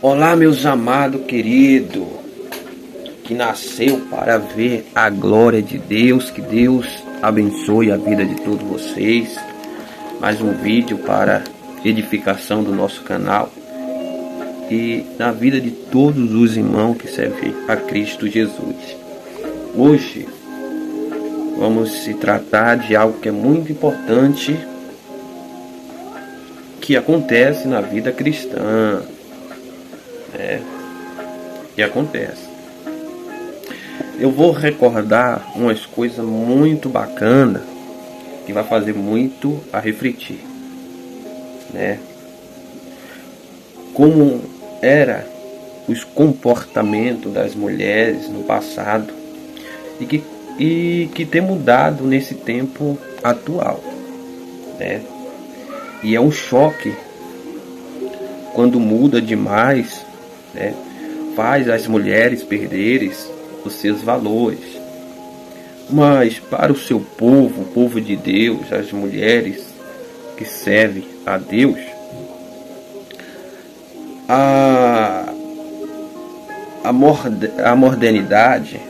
Olá, meus amados queridos, que nasceu para ver a glória de Deus. Que Deus abençoe a vida de todos vocês. Mais um vídeo para edificação do nosso canal e na vida de todos os irmãos que servem a Cristo Jesus. Hoje vamos se tratar de algo que é muito importante, que acontece na vida cristã. Que acontece. Eu vou recordar umas coisas muito bacanas que vai fazer muito a refletir, Como era os comportamentos das mulheres no passado e que tem mudado nesse tempo atual, E é um choque quando muda demais, faz as mulheres perderem os seus valores. Mas para o seu povo, o povo de Deus, as mulheres que servem a Deus, a modernidade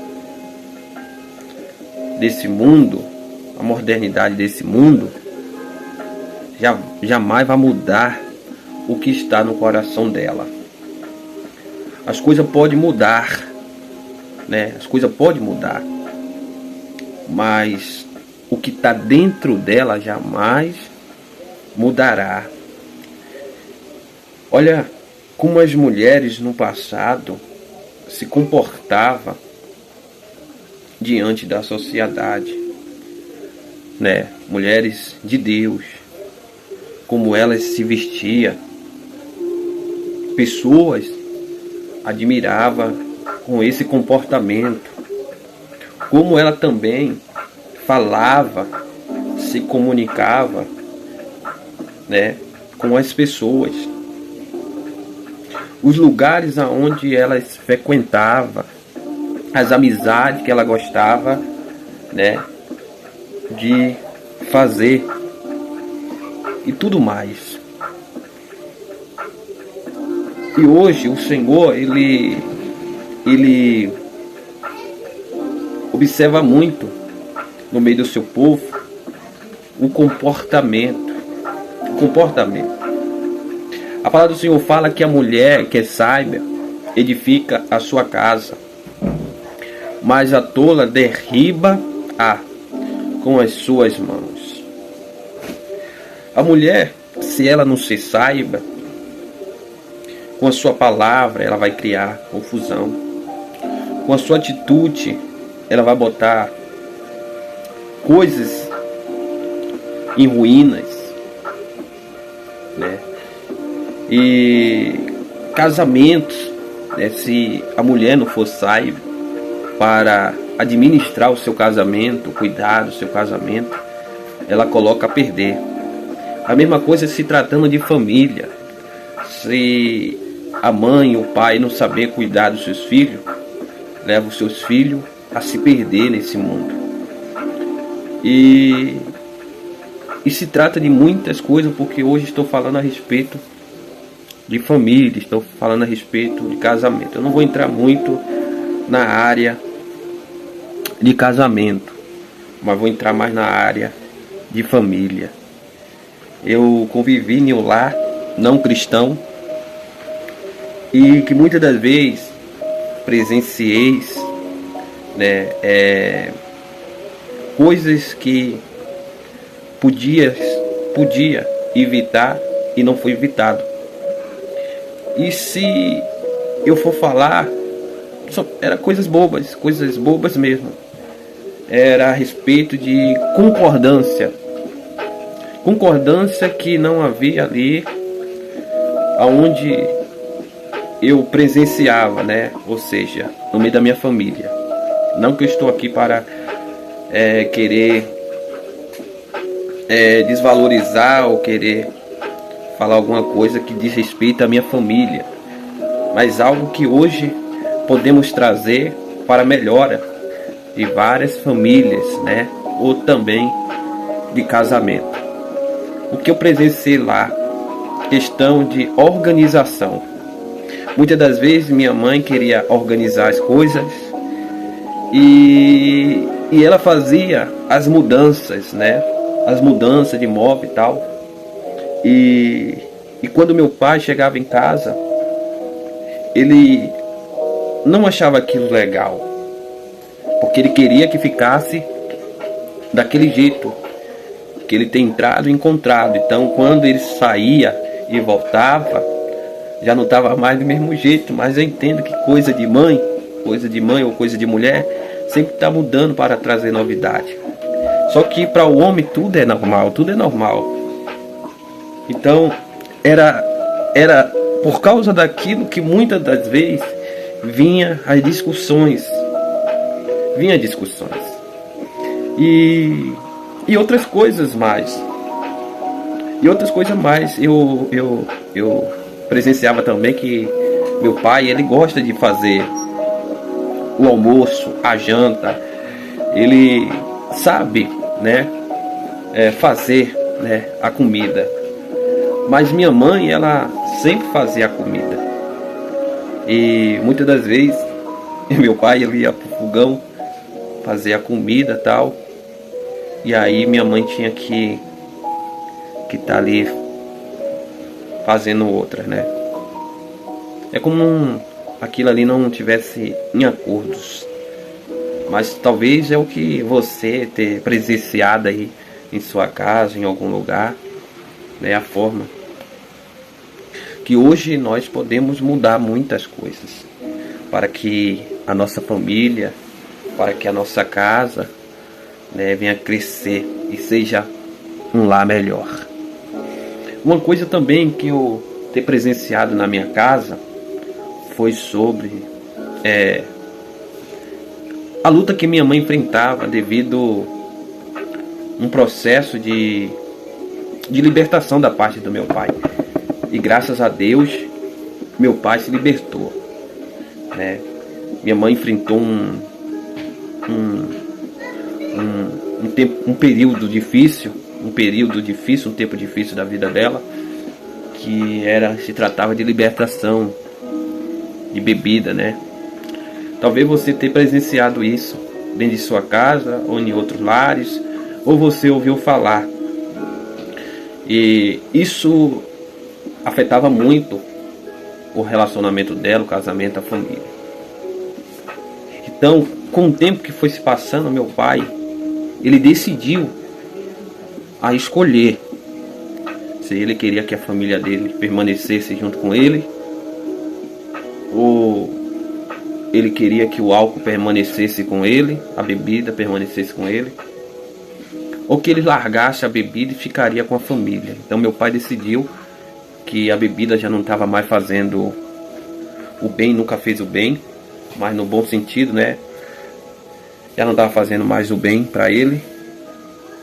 desse mundo, jamais vai mudar o que está no coração dela. As coisas podem mudar, As coisas podem mudar, mas o que está dentro dela jamais mudará. Olha como as mulheres no passado se comportavam diante da sociedade, Mulheres de Deus, como elas se vestiam. Pessoas admiravam com esse comportamento, como ela também falava, se comunicava, com as pessoas, os lugares aonde elas frequentavam, as amizades que ela gostava, de fazer e tudo mais. E hoje o Senhor, ele observa muito no meio do seu povo o comportamento. A palavra do Senhor fala que a mulher que é sábia edifica a sua casa, mas a tola derriba com as suas mãos. A mulher, se ela não se saiba, com a sua palavra ela vai criar confusão. Com a sua atitude ela vai botar coisas em ruínas, E casamentos, se a mulher não for sábia para administrar o seu casamento, cuidar do seu casamento, ela coloca a perder. A mesma coisa se tratando de família. Se a mãe e o pai não saber cuidar dos seus filhos, leva os seus filhos a se perder nesse mundo. E se trata de muitas coisas, porque hoje estou falando a respeito de família, estou falando a respeito de casamento. Eu não vou entrar muito na área de casamento, mas vou entrar mais na área de família. Eu convivi em um lar não cristão e que muitas das vezes presenciei, coisas que podia evitar e não foi evitado. E se eu for falar, era coisas bobas mesmo. Era a respeito de concordância que não havia ali aonde eu presenciava, Ou seja, no meio da minha família. Não que eu estou aqui para querer desvalorizar ou querer falar alguma coisa que diz respeito à minha família, mas algo que hoje podemos trazer para a melhora de várias famílias, Ou também de casamento. O que eu presenciei lá, questão de organização. Muitas das vezes minha mãe queria organizar as coisas e ela fazia as mudanças, né? As mudanças de móvel e tal. E quando meu pai chegava em casa, ele não achava aquilo legal, porque ele queria que ficasse daquele jeito que ele tem entrado e encontrado. Então quando ele saía e voltava, já não estava mais do mesmo jeito. Mas eu entendo que coisa de mãe ou coisa de mulher sempre está mudando para trazer novidade. Só que para o homem tudo é normal, tudo é normal. Então era por causa daquilo que muitas das vezes vinha as discussões. E outras coisas mais. Eu presenciava também que meu pai, ele gosta de fazer o almoço, a janta. Ele sabe, né, fazer, né, a comida. Mas minha mãe, ela sempre fazia a comida. E muitas das vezes meu pai, ele ia pro fogão fazer a comida e tal. E aí minha mãe tinha que tá ali fazendo outra, né? É como aquilo ali não tivesse em acordos. Mas talvez é o que você ter presenciado aí em sua casa, em algum lugar, né? A forma que hoje nós podemos mudar muitas coisas para que a nossa família, para que a nossa casa, né, venha crescer e seja um lar melhor. Uma coisa também que eu ter presenciado na minha casa foi sobre a luta que minha mãe enfrentava devido a um processo de libertação da parte do meu pai. E graças a Deus, meu pai se libertou, né? Minha mãe enfrentou um período difícil, um tempo difícil da vida dela, que se tratava de libertação de bebida, né? Talvez você tenha presenciado isso dentro de sua casa ou em outros lares, ou você ouviu falar. E isso afetava muito o relacionamento dela, o casamento, a família. Então, com o tempo que foi se passando, meu pai, ele decidiu a escolher se ele queria que a família dele permanecesse junto com ele, ou ele queria que o álcool permanecesse com ele, a bebida permanecesse com ele, ou que ele largasse a bebida e ficaria com a família. Então meu pai decidiu que a bebida já não estava mais fazendo o bem, nunca fez o bem, mas no bom sentido, né? Já não estava fazendo mais o bem para ele.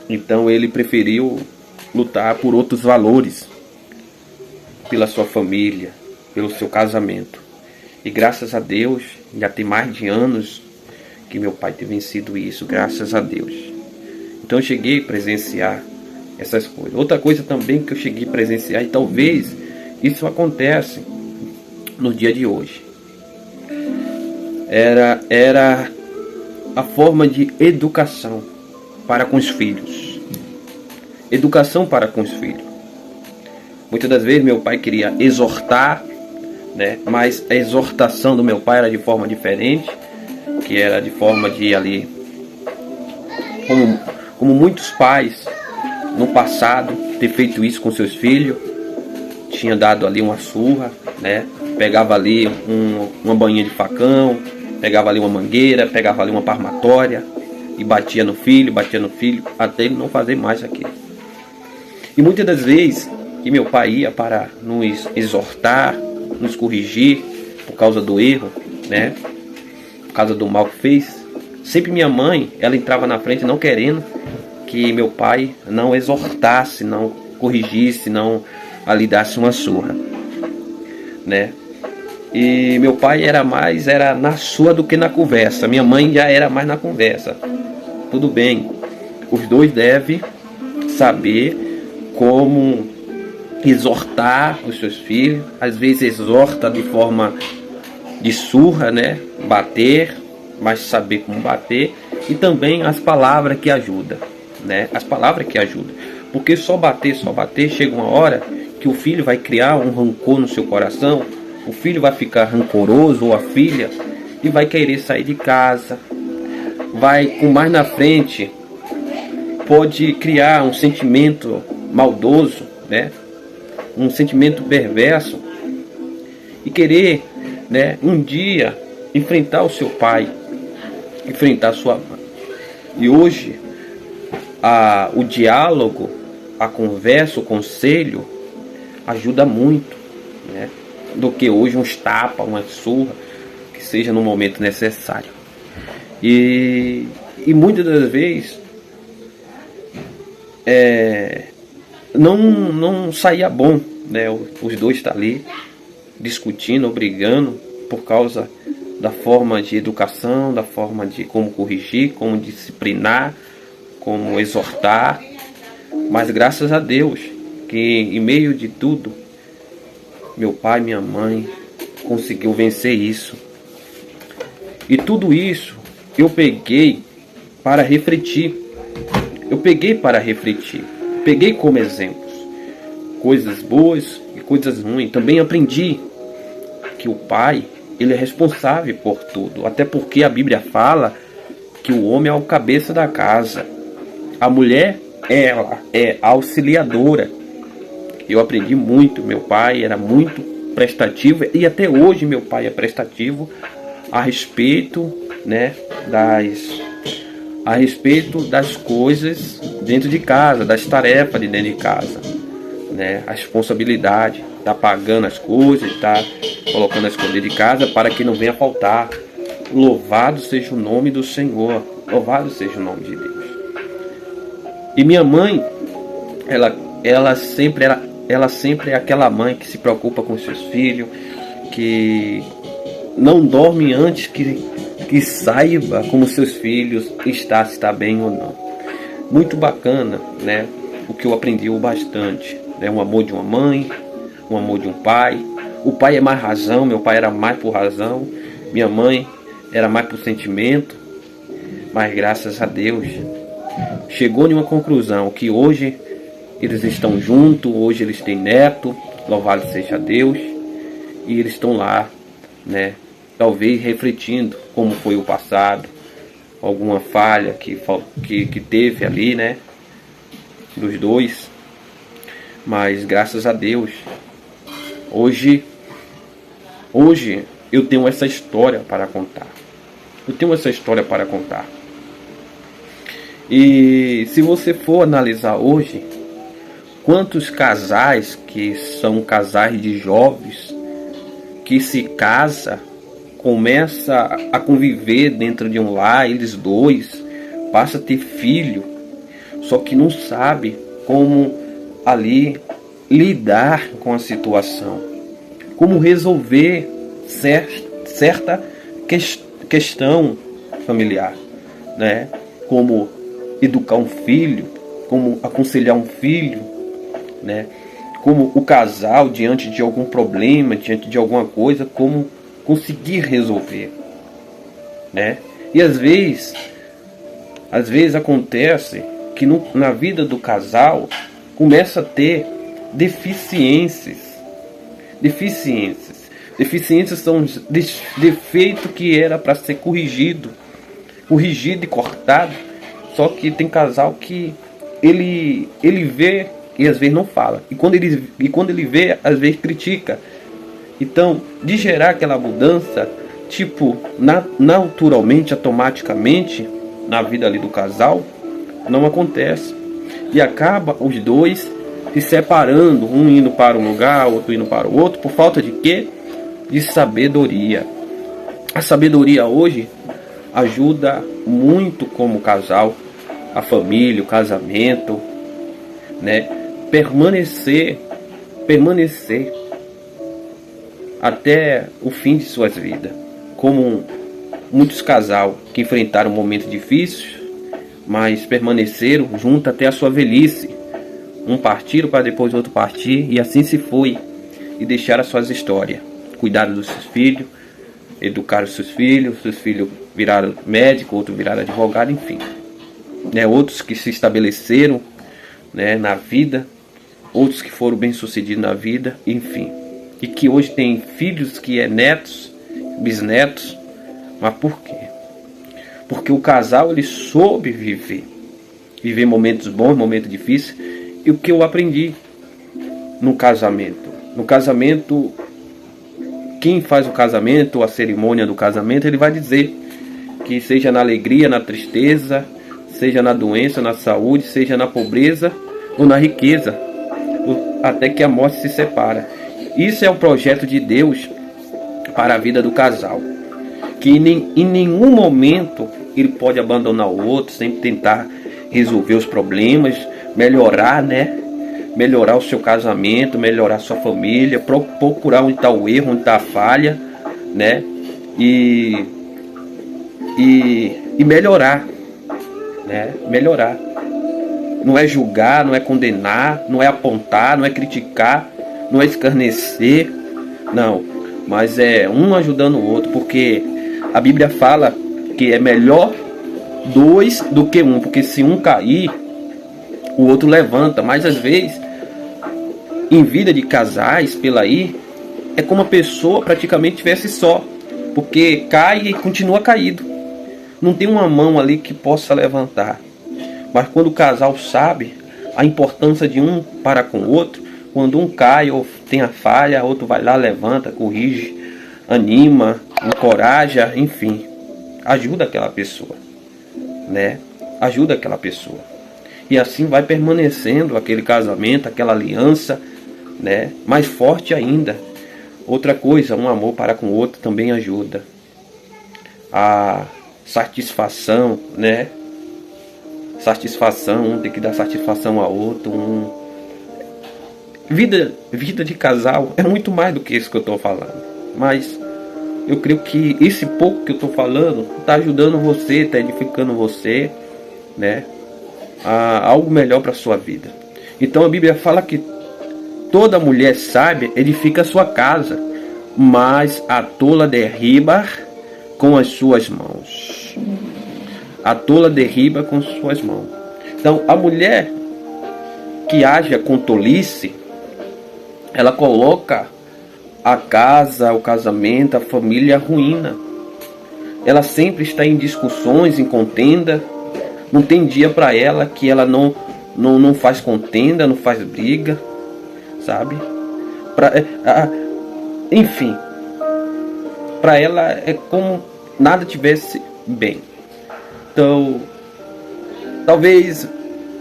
Então ele preferiu lutar por outros valores, pela sua família, pelo seu casamento. E graças a Deus, já tem mais de anos que meu pai tem vencido isso, graças a Deus. Então eu cheguei a presenciar essas coisas. Outra coisa também que eu cheguei a presenciar, e talvez isso acontece no dia de hoje, era a forma de educação para com os filhos. Educação para com os filhos. Muitas das vezes meu pai queria exortar, né? Mas a exortação do meu pai era de forma diferente, que era de forma de ali, como muitos pais no passado ter feito isso com seus filhos, tinha dado ali uma surra, né? Pegava ali uma bainha de facão, pegava ali uma mangueira, pegava ali uma palmatória e batia no filho, até ele não fazer mais aquilo. E muitas das vezes que meu pai ia para nos exortar, nos corrigir por causa do erro, né? Por causa do mal que fez, sempre minha mãe, ela entrava na frente não querendo que meu pai não exortasse, não corrigisse, não ali desse uma surra, né? E meu pai era na sua do que na conversa. Minha mãe já era mais na conversa. Tudo bem, os dois devem saber como exortar os seus filhos, às vezes exorta de forma de surra, né? Bater, mas saber como bater, e também as palavras que ajudam, né? As palavras que ajudam, porque só bater, chega uma hora que o filho vai criar um rancor no seu coração, o filho vai ficar rancoroso, ou a filha, e vai querer sair de casa, vai, com mais na frente, pode criar um sentimento maldoso, né? Um sentimento perverso, e querer, né, um dia enfrentar o seu pai, enfrentar sua mãe. E hoje o diálogo, a conversa, o conselho ajuda muito, né, do que hoje uns tapas, uma surra, que seja no momento necessário. E muitas das vezes não saía bom, né? Os dois estão ali discutindo, brigando por causa da forma de educação, da forma de como corrigir, como disciplinar, como exortar. Mas graças a Deus que em meio de tudo, meu pai e minha mãe conseguiu vencer isso. E tudo isso eu peguei para refletir. Peguei como exemplos coisas boas e coisas ruins. Também aprendi que o pai, ele é responsável por tudo. Até porque a Bíblia fala que o homem é o cabeça da casa. A mulher, ela é auxiliadora. Eu aprendi muito. Meu pai era muito prestativo, e até hoje meu pai é prestativo a respeito, né, a respeito das coisas dentro de casa, das tarefas de dentro de casa, né? A responsabilidade, tá pagando as coisas, tá colocando as coisas dentro de casa para que não venha faltar. Louvado seja o nome do Senhor, louvado seja o nome de Deus. E minha mãe, ela sempre é aquela mãe que se preocupa com seus filhos, que não dorme antes que saiba como seus filhos se está bem ou não. Muito bacana, né? O que eu aprendi bastante, né? Um amor de uma mãe, um amor de um pai. O pai é mais razão, meu pai era mais por razão, minha mãe era mais por sentimento. Mas graças a Deus chegou em uma conclusão que hoje eles estão juntos, hoje eles têm neto, louvado seja Deus, e eles estão lá, né? Talvez refletindo como foi o passado, alguma falha que teve ali, né, dos dois. Mas graças a Deus, hoje eu tenho essa história para contar. E se você for analisar hoje, quantos casais que são casais de jovens que se casam, começa a conviver dentro de um lar, eles dois, passa a ter filho, só que não sabe como ali lidar com a situação, como resolver certa questão familiar, né? Como educar um filho, como aconselhar um filho, né? Como o casal diante de algum problema, diante de alguma coisa, como conseguir resolver, né? E às vezes acontece que na vida do casal começa a ter deficiências são defeitos que era para ser corrigido e cortado. Só que tem casal que ele vê e às vezes não fala, e quando ele vê, às vezes critica. Então, de gerar aquela mudança, tipo, naturalmente, automaticamente, na vida ali do casal, não acontece. E acaba os dois se separando, um indo para um lugar, outro indo para o outro, por falta de quê? De sabedoria. A sabedoria hoje ajuda muito como casal, a família, o casamento, né? Permanecer até o fim de suas vidas. Como muitos casais que enfrentaram momentos difíceis, mas permaneceram juntos até a sua velhice, Um partiram para depois o outro partir, e assim se foi. E deixaram as suas histórias. Cuidaram dos seus filhos, educaram os seus filhos viraram médico, outros viraram advogado, enfim. Né? Outros que se estabeleceram, né, na vida, outros que foram bem-sucedidos na vida, enfim. E que hoje tem filhos que é netos, bisnetos. Mas por quê? Porque o casal, ele soube viver momentos bons, momentos difíceis. E o que eu aprendi no casamento? No casamento, quem faz o casamento, a cerimônia do casamento, ele vai dizer que seja na alegria, na tristeza, seja na doença, na saúde, seja na pobreza ou na riqueza, até que a morte se separa. Isso é o projeto de Deus para a vida do casal. Que em nenhum momento ele pode abandonar o outro, sempre tentar resolver os problemas, melhorar, né? Melhorar o seu casamento, melhorar a sua família, procurar onde está o erro, onde está a falha, né? E melhorar, né? Melhorar. Não é julgar, não é condenar, não é apontar, não é criticar, não é escarnecer, não. Mas é um ajudando o outro, porque a Bíblia fala que é melhor dois do que um, porque se um cair, o outro levanta. Mas às vezes, em vida de casais pela aí, é como a pessoa praticamente estivesse só, porque cai e continua caído. Não tem uma mão ali que possa levantar. Mas quando o casal sabe a importância de um para com o outro, quando um cai ou tem a falha, o outro vai lá, levanta, corrige, anima, encoraja, enfim, ajuda aquela pessoa, né? Ajuda aquela pessoa. E assim vai permanecendo aquele casamento, aquela aliança, né? Mais forte ainda. Outra coisa, um amor para com o outro também ajuda. A satisfação, né? Satisfação, um tem que dar satisfação ao outro. Vida de casal é muito mais do que isso que eu estou falando. Mas eu creio que esse pouco que eu estou falando está ajudando você, está edificando você, né? A algo melhor para a sua vida. Então a Bíblia fala que toda mulher sábia edifica a sua casa, mas a tola derriba com as suas mãos. A tola derriba com as suas mãos. Então a mulher que age com tolice, ela coloca a casa, o casamento, a família ruína. Ela sempre está em discussões, em contenda. Não tem dia para ela que ela não faz contenda, não faz briga, sabe? Enfim, para ela é como nada tivesse bem. Então, talvez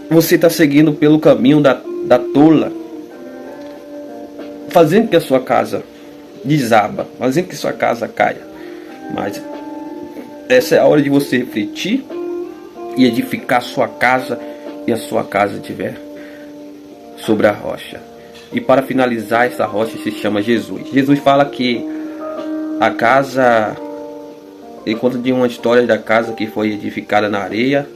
você está seguindo pelo caminho da tola, fazendo que a sua casa desaba, fazendo que sua casa caia. Mas essa é a hora de você refletir e edificar a sua casa, e a sua casa estiver sobre a rocha. E para finalizar, essa rocha se chama Jesus. Jesus fala que a casa, ele conta de uma história da casa que foi edificada na areia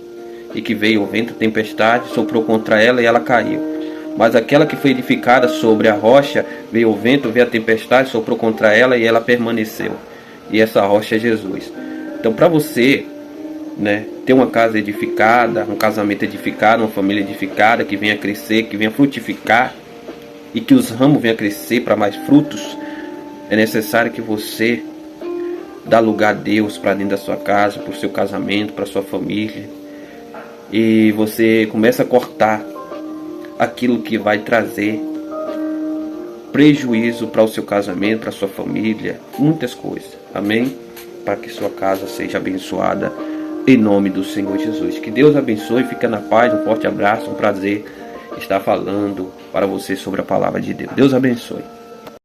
e que veio o vento, tempestade, soprou contra ela e ela caiu. Mas aquela que foi edificada sobre a rocha, veio o vento, veio a tempestade, soprou contra ela e ela permaneceu. E essa rocha é Jesus. Então, para você, né, ter uma casa edificada, um casamento edificado, uma família edificada, que venha crescer, que venha frutificar, e que os ramos venham crescer para mais frutos, é necessário que você dá lugar a Deus para dentro da sua casa, para o seu casamento, para a sua família. E você começa a cortar aquilo que vai trazer prejuízo para o seu casamento, para a sua família, muitas coisas. Amém? Para que sua casa seja abençoada em nome do Senhor Jesus. Que Deus abençoe, fica na paz, um forte abraço, um prazer estar falando para você sobre a palavra de Deus. Deus abençoe.